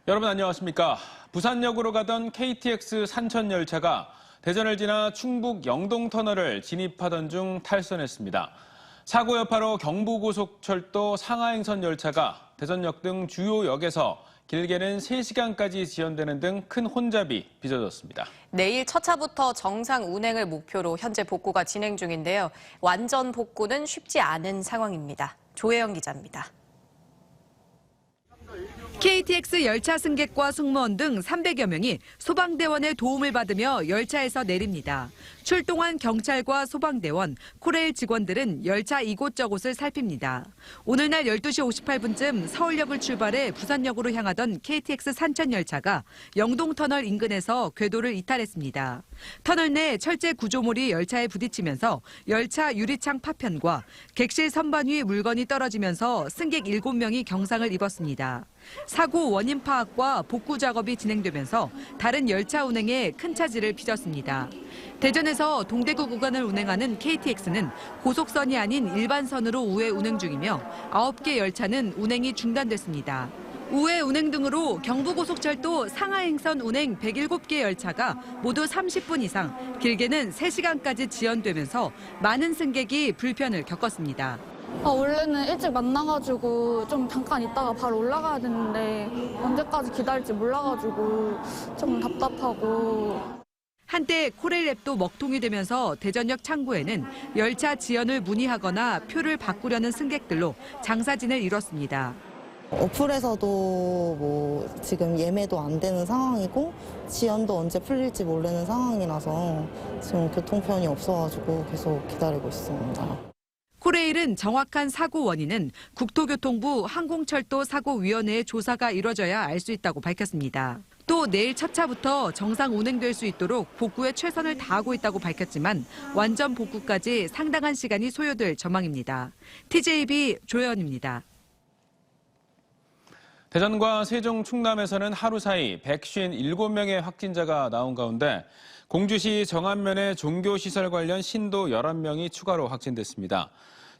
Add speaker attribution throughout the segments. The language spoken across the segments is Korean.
Speaker 1: 여러분 안녕하십니까? 부산역으로 가던 KTX 산천 열차가 대전을 지나 충북 영동터널을 진입하던 중 탈선했습니다. 사고 여파로 경부고속철도 상하행선 열차가 대전역 등 주요 역에서 길게는 3시간까지 지연되는 등 큰 혼잡이 빚어졌습니다.
Speaker 2: 내일 첫 차부터 정상 운행을 목표로 현재 복구가 진행 중인데요. 완전 복구는 쉽지 않은 상황입니다. 조혜영 기자입니다.
Speaker 3: KTX 열차 승객과 승무원 등 300여 명이 소방대원의 도움을 받으며 열차에서 내립니다. 출동한 경찰과 소방대원, 코레일 직원들은 열차 이곳저곳을 살핍니다. 오늘날 12시 58분쯤 서울역을 출발해 부산역으로 향하던 KTX 산천 열차가 영동터널 인근에서 궤도를 이탈했습니다. 터널 내 철제 구조물이 열차에 부딪히면서 열차 유리창 파편과 객실 선반 위 물건이 떨어지면서 승객 7명이 경상을 입었습니다. 사고 원인 파악과 복구 작업이 진행되면서 다른 열차 운행에 큰 차질을 빚었습니다. 대전에서 동대구 구간을 운행하는 KTX는 고속선이 아닌 일반선으로 우회 운행 중이며 9개 열차는 운행이 중단됐습니다. 우회 운행 등으로 경부고속철도 상하행선 운행 107개 열차가 모두 30분 이상, 길게는 3시간까지 지연되면서 많은 승객이 불편을 겪었습니다.
Speaker 4: 원래는 일찍 만나가지고 좀 잠깐 있다가 바로 올라가야 되는데 언제까지 기다릴지 몰라가지고 좀 답답하고.
Speaker 3: 한때 코레일 앱도 먹통이 되면서 대전역 창구에는 열차 지연을 문의하거나 표를 바꾸려는 승객들로 장사진을 이뤘습니다.
Speaker 5: 어플에서도 뭐 지금 예매도 안 되는 상황이고 지연도 언제 풀릴지 모르는 상황이라서 지금 교통편이 없어가지고 계속 기다리고 있습니다.
Speaker 3: 코레일은 정확한 사고 원인은 국토교통부 항공철도사고위원회의 조사가 이뤄져야 알 수 있다고 밝혔습니다. 또 내일 첫 차부터 정상 운행될 수 있도록 복구에 최선을 다하고 있다고 밝혔지만 완전 복구까지 상당한 시간이 소요될 전망입니다. TJB 조혜연입니다.
Speaker 1: 대전과 세종, 충남에서는 하루 사이 157명의 확진자가 나온 가운데 공주시 정안면의 종교시설 관련 신도 11명이 추가로 확진됐습니다.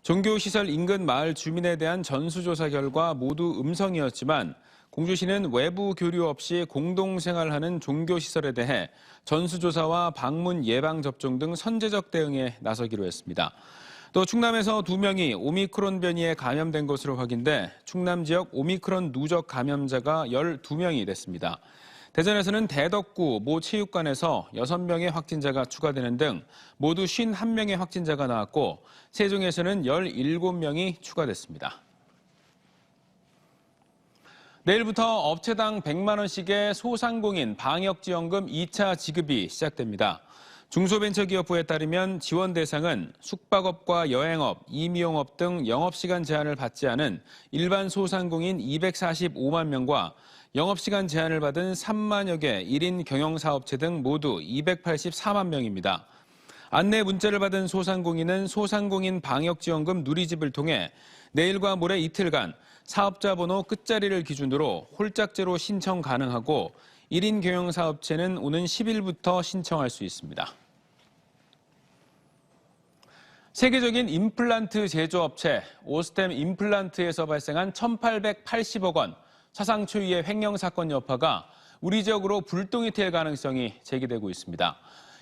Speaker 1: 종교시설 인근 마을 주민에 대한 전수조사 결과 모두 음성이었지만 공주시는 외부 교류 없이 공동생활하는 종교시설에 대해 전수조사와 방문 예방접종 등 선제적 대응에 나서기로 했습니다. 또 충남에서 2명이 오미크론 변이에 감염된 것으로 확인돼 충남 지역 오미크론 누적 감염자가 12명이 됐습니다. 대전에서는 대덕구 모 체육관에서 6명의 확진자가 추가되는 등 모두 51명의 확진자가 나왔고 세종에서는 17명이 추가됐습니다. 내일부터 업체당 100만 원씩의 소상공인 방역지원금 2차 지급이 시작됩니다. 중소벤처기업부에 따르면 지원 대상은 숙박업과 여행업, 임용업 등 영업시간 제한을 받지 않은 일반 소상공인 245만 명과 영업시간 제한을 받은 3만여 개 1인 경영사업체 등 모두 284만 명입니다. 안내 문자를 받은 소상공인은 소상공인 방역지원금 누리집을 통해 내일과 모레 이틀간 사업자 번호 끝자리를 기준으로 홀짝제로 신청 가능하고 1인 경영사업체는 오는 10일부터 신청할 수 있습니다. 세계적인 임플란트 제조업체 오스템 임플란트에서 발생한 1,880억 원 사상 초유의 횡령 사건 여파가 우리 지역으로 불똥이 튈 가능성이 제기되고 있습니다.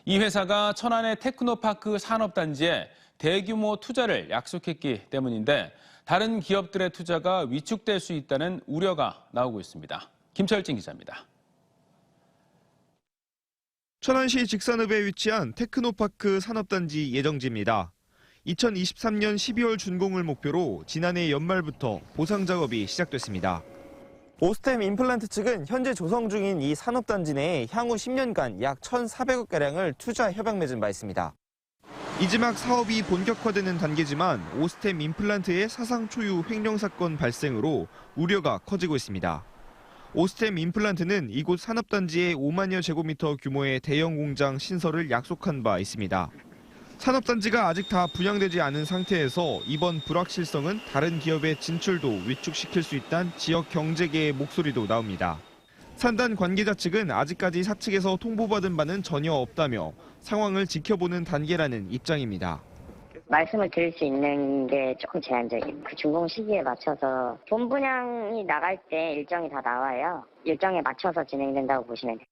Speaker 1: 이 회사가 천안의 테크노파크 산업단지에 대규모 투자를 약속했기 때문인데 다른 기업들의 투자가 위축될 수 있다는 우려가 나오고 있습니다. 김철진 기자입니다.
Speaker 6: 천안시 직산읍에 위치한 테크노파크 산업단지 예정지입니다. 2023년 12월 준공을 목표로 지난해 연말부터 보상 작업이 시작됐습니다. 오스템 임플란트 측은 현재 조성 중인 이 산업단지 내에 향후 10년간 약 1,400억가량을 투자 협약 맺은 바 있습니다. 이지막 사업이 본격화되는 단계지만 오스템 임플란트의 사상 초유 횡령 사건 발생으로 우려가 커지고 있습니다. 오스템 임플란트는 이곳 산업단지에 5만여 제곱미터 규모의 대형 공장 신설을 약속한 바 있습니다. 산업단지가 아직 다 분양되지 않은 상태에서 이번 불확실성은 다른 기업의 진출도 위축시킬 수 있다는 지역 경제계의 목소리도 나옵니다. 산단 관계자 측은 아직까지 사측에서 통보받은 바는 전혀 없다며 상황을 지켜보는 단계라는 입장입니다.
Speaker 7: 말씀을 드릴 수 있는 게 조금 제한적이에요. 그 준공 시기에 맞춰서 본 분양이 나갈 때 일정이 다 나와요. 일정에 맞춰서 진행된다고 보시면 돼요.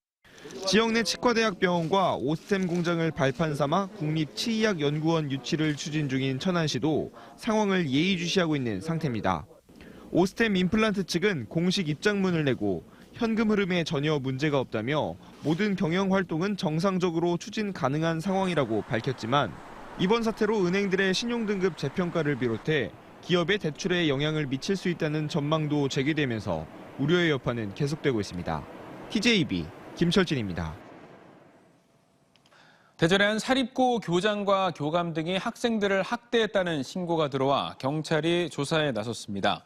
Speaker 6: 지역 내 치과대학병원과 오스템 공장을 발판 삼아 국립치의학연구원 유치를 추진 중인 천안시도 상황을 예의주시하고 있는 상태입니다. 오스템 임플란트 측은 공식 입장문을 내고 현금 흐름에 전혀 문제가 없다며 모든 경영 활동은 정상적으로 추진 가능한 상황이라고 밝혔지만 이번 사태로 은행들의 신용등급 재평가를 비롯해 기업의 대출에 영향을 미칠 수 있다는 전망도 제기되면서 우려의 여파는 계속되고 있습니다. TJB 김철진입니다.
Speaker 1: 대전에 한 사립고 교장과 교감 등이 학생들을 학대했다는 신고가 들어와 경찰이 조사에 나섰습니다.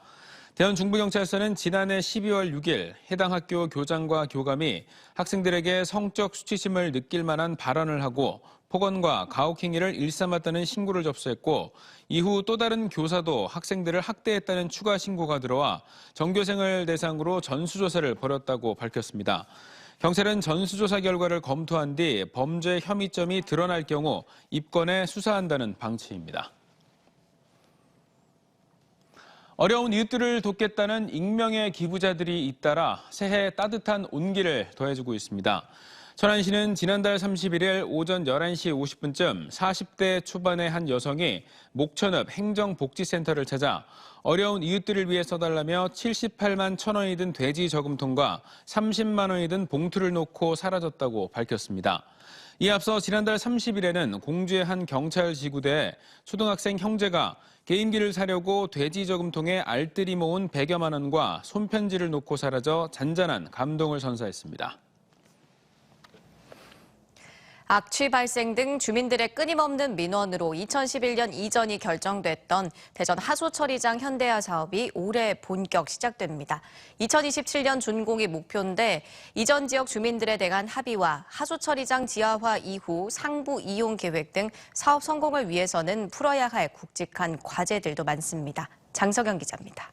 Speaker 1: 대전 중부경찰서는 지난해 12월 6일 해당 학교 교장과 교감이 학생들에게 성적 수치심을 느낄 만한 발언을 하고 폭언과 가혹행위를 일삼았다는 신고를 접수했고 이후 또 다른 교사도 학생들을 학대했다는 추가 신고가 들어와 전교생을 대상으로 전수조사를 벌였다고 밝혔습니다. 경찰은 전수조사 결과를 검토한 뒤 범죄 혐의점이 드러날 경우 입건해 수사한다는 방침입니다. 어려운 이웃들을 돕겠다는 익명의 기부자들이 잇따라 새해 따뜻한 온기를 더해주고 있습니다. 천안시는 지난달 31일 오전 11시 50분쯤 40대 초반의 한 여성이 목천읍 행정복지센터를 찾아 어려운 이웃들을 위해 써달라며 78만 1,000원이 든 돼지 저금통과 30만 원이 든 봉투를 놓고 사라졌다고 밝혔습니다. 이에 앞서 지난달 30일에는 공주의 한 경찰 지구대에 초등학생 형제가 개인기를 사려고 돼지 저금통에 알뜰히 모은 100여만 원과 손편지를 놓고 사라져 잔잔한 감동을 선사했습니다.
Speaker 2: 악취 발생 등 주민들의 끊임없는 민원으로 2011년 이전이 결정됐던 대전 하수처리장 현대화 사업이 올해 본격 시작됩니다. 2027년 준공이 목표인데 이전 지역 주민들에 대한 합의와 하수처리장 지하화 이후 상부 이용 계획 등 사업 성공을 위해서는 풀어야 할 굵직한 과제들도 많습니다. 장석영 기자입니다.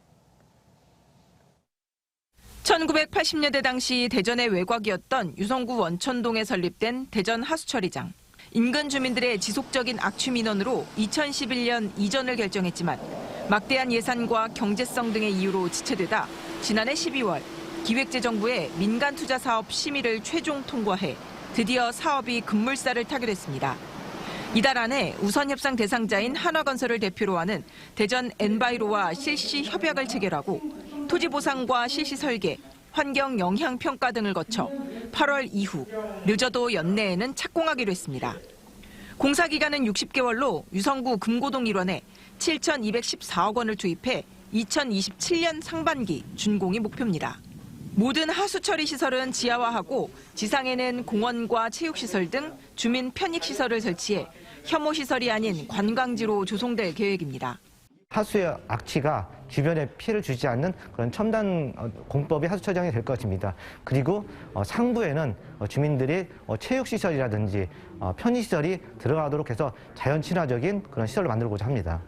Speaker 8: 1980년대 당시 대전의 외곽이었던 유성구 원천동에 설립된 대전 하수처리장. 인근 주민들의 지속적인 악취 민원으로 2011년 이전을 결정했지만 막대한 예산과 경제성 등의 이유로 지체되다 지난해 12월 기획재정부의 민간투자 사업 심의를 최종 통과해 드디어 사업이 급물살을 타게 됐습니다. 이달 안에 우선 협상 대상자인 한화건설을 대표로 하는 대전 엔바이로와 실시 협약을 체결하고 토지 보상과 실시 설계, 환경 영향 평가 등을 거쳐 8월 이후 늦어도 연내에는 착공하기로 했습니다. 공사 기간은 60개월로 유성구 금고동 일원에 7,214억 원을 투입해 2027년 상반기 준공이 목표입니다. 모든 하수처리 시설은 지하화하고 지상에는 공원과 체육시설 등 주민 편익시설을 설치해 혐오시설이 아닌 관광지로 조성될 계획입니다.
Speaker 9: 하수의 악취가 주변에 피해를 주지 않는 그런 첨단 공법의 하수처리장이 될 것입니다. 그리고 상부에는 주민들이 체육시설이라든지 편의시설이 들어가도록 해서 자연 친화적인 그런 시설을 만들고자 합니다.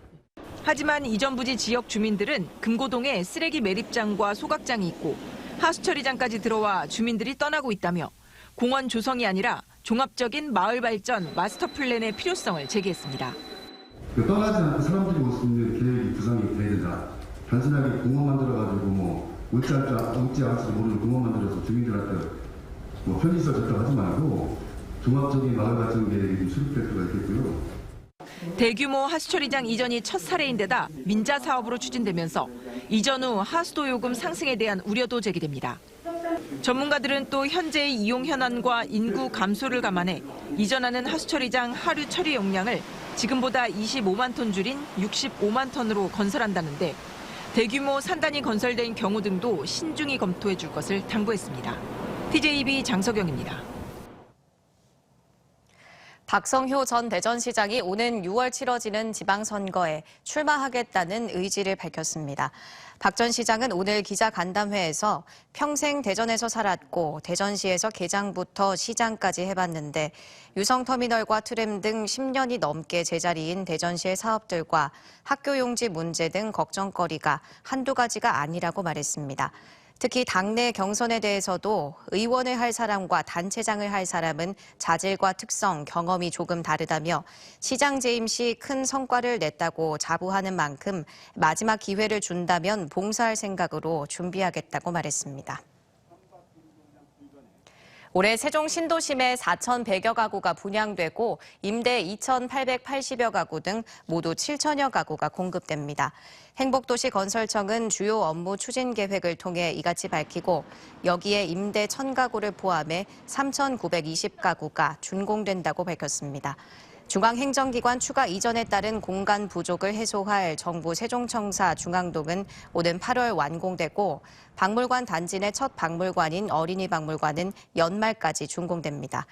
Speaker 8: 하지만 이전 부지 지역 주민들은 금고동에 쓰레기 매립장과 소각장이 있고 하수처리장까지 들어와 주민들이 떠나고 있다며 공원 조성이 아니라 종합적인 마을 발전 마스터 플랜의 필요성을 제기했습니다.
Speaker 10: 떠나지 않고 사람들이 올 수 있는 계획이 구성이 돼야 된다. 단순하게 공원 만들어가지고 웃지 않을지 모르는 공원 만들어서 주민들한테 편의시설 적다고 하지 말고 종합적인 마을 발전 계획이 수립될 필요가 있겠고요.
Speaker 8: 대규모 하수처리장 이전이 첫 사례인데다 민자 사업으로 추진되면서 이전 후 하수도 요금 상승에 대한 우려도 제기됩니다. 전문가들은 또 현재의 이용 현황과 인구 감소를 감안해 이전하는 하수처리장 하류 처리 용량을 지금보다 25만 톤 줄인 65만 톤으로 건설한다는데 대규모 산단이 건설된 경우 등도 신중히 검토해 줄 것을 당부했습니다. TJB 장석영입니다.
Speaker 2: 박성효 전 대전시장이 오는 6월 치러지는 지방선거에 출마하겠다는 의지를 밝혔습니다. 박 전 시장은 오늘 기자간담회에서 평생 대전에서 살았고 대전시에서 개장부터 시장까지 해봤는데 유성터미널과 트램 등 10년이 넘게 제자리인 대전시의 사업들과 학교용지 문제 등 걱정거리가 한두 가지가 아니라고 말했습니다. 특히 당내 경선에 대해서도 의원을 할 사람과 단체장을 할 사람은 자질과 특성, 경험이 조금 다르다며 시장 재임 시 큰 성과를 냈다고 자부하는 만큼 마지막 기회를 준다면 봉사할 생각으로 준비하겠다고 말했습니다. 올해 세종 신도심에 4,100여 가구가 분양되고 임대 2,880여 가구 등 모두 7천여 가구가 공급됩니다. 행복도시 건설청은 주요 업무 추진 계획을 통해 이같이 밝히고 여기에 임대 1,000가구를 포함해 3,920가구가 준공된다고 밝혔습니다. 중앙행정기관 추가 이전에 따른 공간 부족을 해소할 정부 세종청사 중앙동은 오는 8월 완공되고 박물관 단지 내 첫 박물관인 어린이박물관은 연말까지 준공됩니다.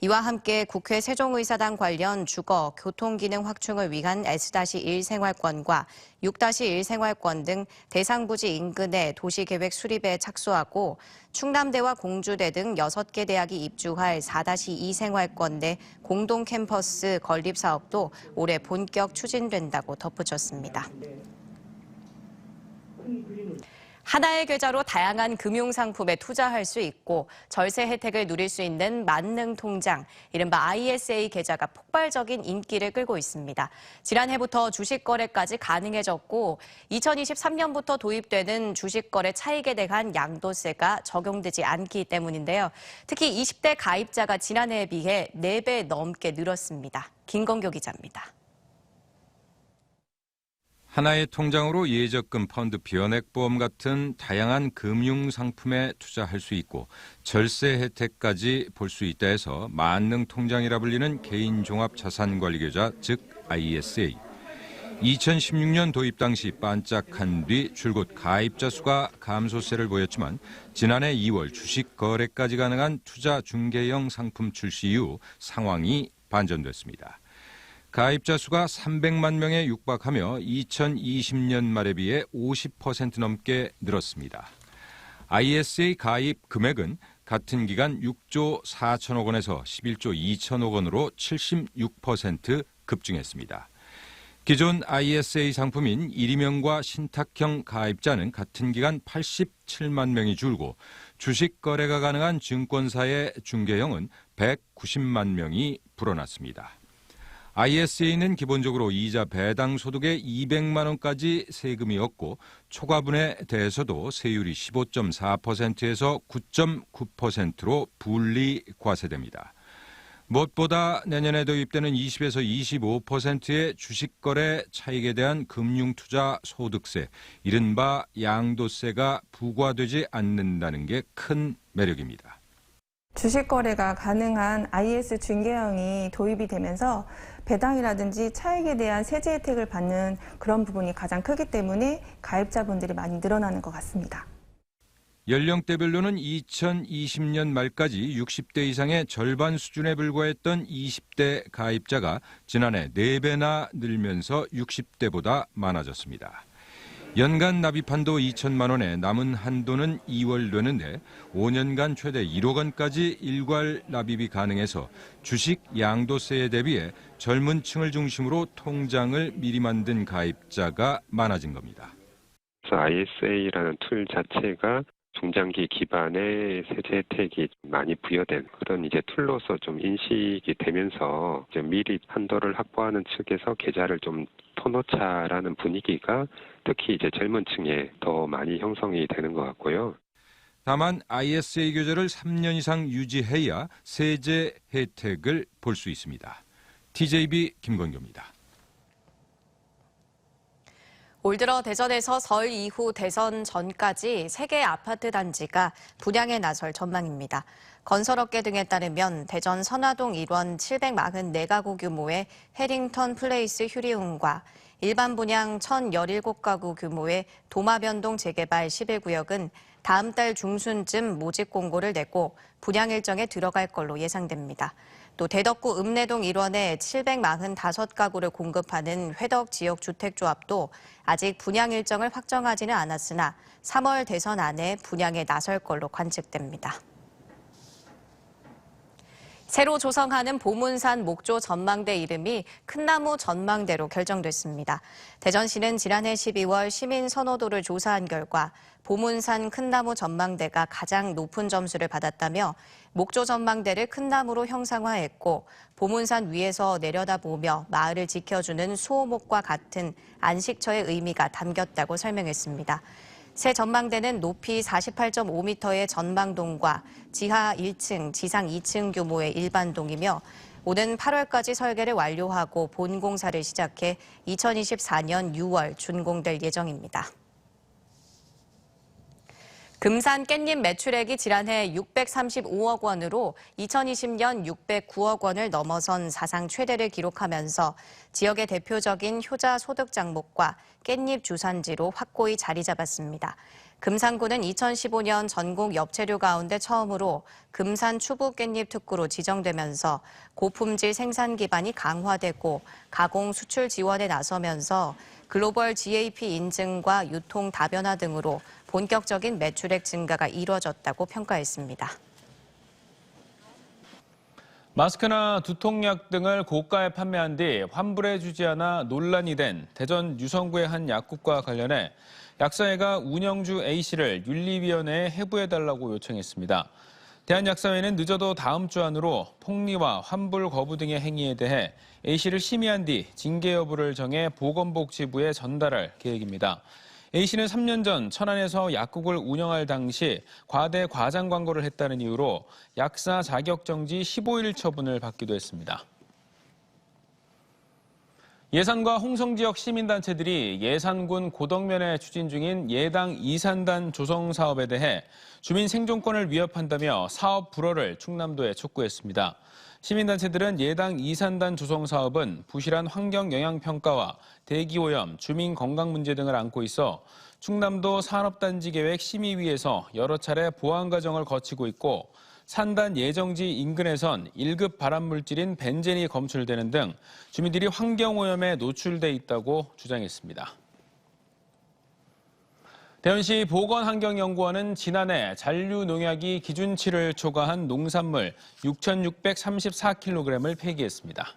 Speaker 2: 이와 함께 국회 세종의사당 관련 주거, 교통기능 확충을 위한 S-1 생활권과 6-1 생활권 등 대상 부지 인근의 도시계획 수립에 착수하고 충남대와 공주대 등 6개 대학이 입주할 4-2 생활권 내 공동 캠퍼스 건립 사업도 올해 본격 추진된다고 덧붙였습니다. 하나의 계좌로 다양한 금융상품에 투자할 수 있고 절세 혜택을 누릴 수 있는 만능통장, 이른바 ISA 계좌가 폭발적인 인기를 끌고 있습니다. 지난해부터 주식거래까지 가능해졌고 2023년부터 도입되는 주식거래 차익에 대한 양도세가 적용되지 않기 때문인데요. 특히 20대 가입자가 지난해에 비해 4배 넘게 늘었습니다. 김건교 기자입니다.
Speaker 11: 하나의 통장으로 예적금, 펀드, 변액보험 같은 다양한 금융상품에 투자할 수 있고 절세 혜택까지 볼 수 있다 해서 만능통장이라 불리는 개인종합자산관리계좌, 즉 ISA. 2016년 도입 당시 반짝한 뒤 줄곧 가입자 수가 감소세를 보였지만 지난해 2월 주식 거래까지 가능한 투자 중개형 상품 출시 이후 상황이 반전됐습니다. 가입자 수가 300만 명에 육박하며 2020년 말에 비해 50% 넘게 늘었습니다. ISA 가입 금액은 같은 기간 6조 4천억 원에서 11조 2천억 원으로 76% 급증했습니다. 기존 ISA 상품인 일임형과 신탁형 가입자는 같은 기간 87만 명이 줄고 주식 거래가 가능한 증권사의 중개형은 190만 명이 불어났습니다. ISA는 기본적으로 이자 배당 소득의 200만 원까지 세금이 없고 초과분에 대해서도 세율이 15.4%에서 9.9%로 분리 과세됩니다. 무엇보다 내년에 도입되는 20에서 25%의 주식거래 차익에 대한 금융투자 소득세, 이른바 양도세가 부과되지 않는다는 게 큰 매력입니다.
Speaker 12: 주식 거래가 가능한 IS 중개형이 도입이 되면서 배당이라든지 차익에 대한 세제 혜택을 받는 그런 부분이 가장 크기 때문에 가입자분들이 많이 늘어나는 것 같습니다.
Speaker 11: 연령대별로는 2020년 말까지 60대 이상의 절반 수준에 불과했던 20대 가입자가 지난해 4배나 늘면서 60대보다 많아졌습니다. 연간 납입 한도 2천만 원에 남은 한도는 2월 되는데 5년간 최대 1억 원까지 일괄 납입이 가능해서 주식 양도세에 대비해 젊은 층을 중심으로 통장을 미리 만든 가입자가 많아진 겁니다.
Speaker 13: 그래서 ISA라는 툴 자체가 중장기 기반의 세제 혜택이 많이 부여된 그런 이제 툴로서 좀 인식이 되면서 이제 미리 한도를 확보하는 측에서 계좌를 좀 터놓자라는 분위기가 특히 이제 젊은 층에 더 많이 형성이 되는 것 같고요.
Speaker 11: 다만 ISA 계좌를 3년 이상 유지해야 세제 혜택을 볼 수 있습니다. TJB 김건교입니다.
Speaker 2: 올 들어 대전에서 설 이후 대선 전까지 3개 아파트 단지가 분양에 나설 전망입니다. 건설업계 등에 따르면 대전 선화동 일원 744가구 규모의 해링턴 플레이스 휴리움과 일반 분양 1,017가구 규모의 도마변동 재개발 11구역은 다음 달 중순쯤 모집 공고를 내고 분양 일정에 들어갈 걸로 예상됩니다. 또 대덕구 읍내동 일원에 745가구를 공급하는 회덕 지역주택조합도 아직 분양 일정을 확정하지는 않았으나 3월 대선 안에 분양에 나설 걸로 관측됩니다. 새로 조성하는 보문산 목조 전망대 이름이 큰나무 전망대로 결정됐습니다. 대전시는 지난해 12월 시민 선호도를 조사한 결과 보문산 큰나무 전망대가 가장 높은 점수를 받았다며 목조 전망대를 큰나무로 형상화했고 보문산 위에서 내려다보며 마을을 지켜주는 수호목과 같은 안식처의 의미가 담겼다고 설명했습니다. 새 전망대는 높이 48.5m의 전망동과 지하 1층, 지상 2층 규모의 일반동이며 오는 8월까지 설계를 완료하고 본공사를 시작해 2024년 6월 준공될 예정입니다. 금산 깻잎 매출액이 지난해 635억 원으로 2020년 609억 원을 넘어선 사상 최대를 기록하면서 지역의 대표적인 효자 소득 작목과 깻잎 주산지로 확고히 자리 잡았습니다. 금산구는 2015년 전국 엽채류 가운데 처음으로 금산 추부 깻잎 특구로 지정되면서 고품질 생산 기반이 강화되고 가공 수출 지원에 나서면서 글로벌 GAP 인증과 유통 다변화 등으로 본격적인 매출액 증가가 이뤄졌다고 평가했습니다.
Speaker 1: 마스크나 두통약 등을 고가에 판매한 뒤 환불해주지 않아 논란이 된 대전 유성구의 한 약국과 관련해 약사회가 운영주 A씨를 윤리위원회에 해부해달라고 요청했습니다. 대한약사회는 늦어도 다음 주 안으로 폭리와 환불 거부 등의 행위에 대해 A씨를 심의한 뒤 징계 여부를 정해 보건복지부에 전달할 계획입니다. A씨는 3년 전 천안에서 약국을 운영할 당시 과대 과장 광고를 했다는 이유로 약사 자격정지 15일 처분을 받기도 했습니다. 예산과 홍성 지역 시민단체들이 예산군 고덕면에 추진 중인 예당 이산단 조성 사업에 대해 주민 생존권을 위협한다며 사업 불허를 충남도에 촉구했습니다. 시민단체들은 예당 이산단 조성 사업은 부실한 환경 영향 평가와 대기오염, 주민 건강 문제 등을 안고 있어 충남도 산업단지 계획 심의위에서 여러 차례 보완 과정을 거치고 있고 산단 예정지 인근에선 1급 발암물질인 벤젠이 검출되는 등 주민들이 환경오염에 노출돼 있다고 주장했습니다. 대전시 보건환경연구원은 지난해 잔류농약이 기준치를 초과한 농산물 6,634kg을 폐기했습니다.